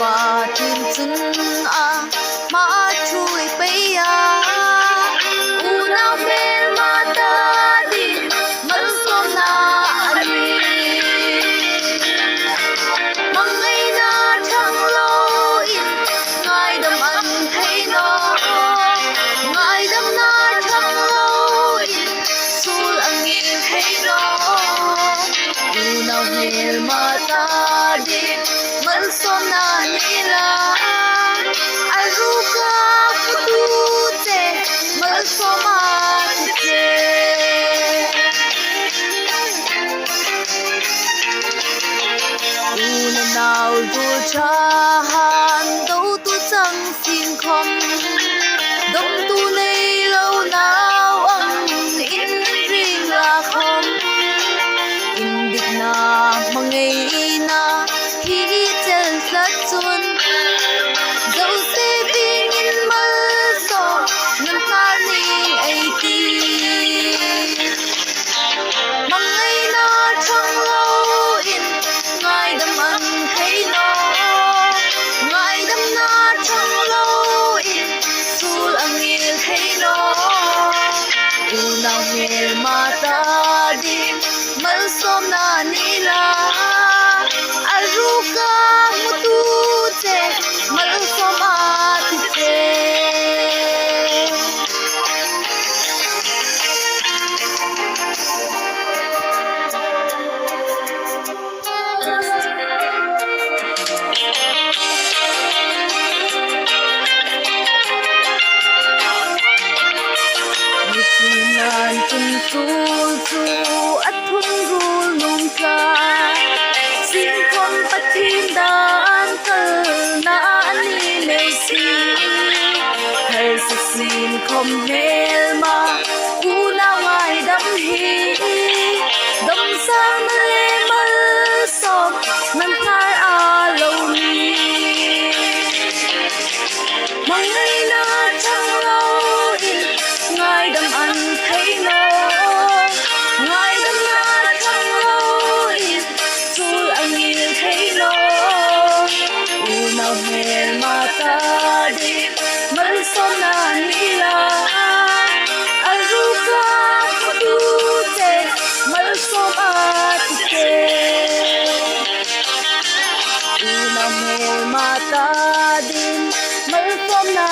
Pathien chun a ma chui peya Unau tadinga Malsawmna ani mangai na thang lo in ngai dam an thei no ngai dam na thang lo in sul angin thei no Unau tadinga Malsawmna nila aruka putute Malsawm nào dù cha han đâu tu chẳng xin không đông tu này lâu nào ông in riêng là không in địch na mà ngày na khi chân rất chun dẫu sẽ vì in Malsawm ngân pha ninh ai ti mà ngày na chẳng lâu in ngai đam ăn thấy nó ngai đam na chẳng lâu in sul angin thấy nó Unau tadinga Malsawmna nila aruka mutute Malsawm nan chun chu at thun ru nung cha xin không Pathien dan kal na ani me si hay sa xin không hel ma Unau ngai dam hi dam sang le Malsawm nan thar a lo ni mangai na chang lo in ngai dam an thấy nó ngai dam na thang lo in sul angin thấy nó Unau tadinga Malsawmna nila aruka putute Malsawm Unau tadinga Malsawmna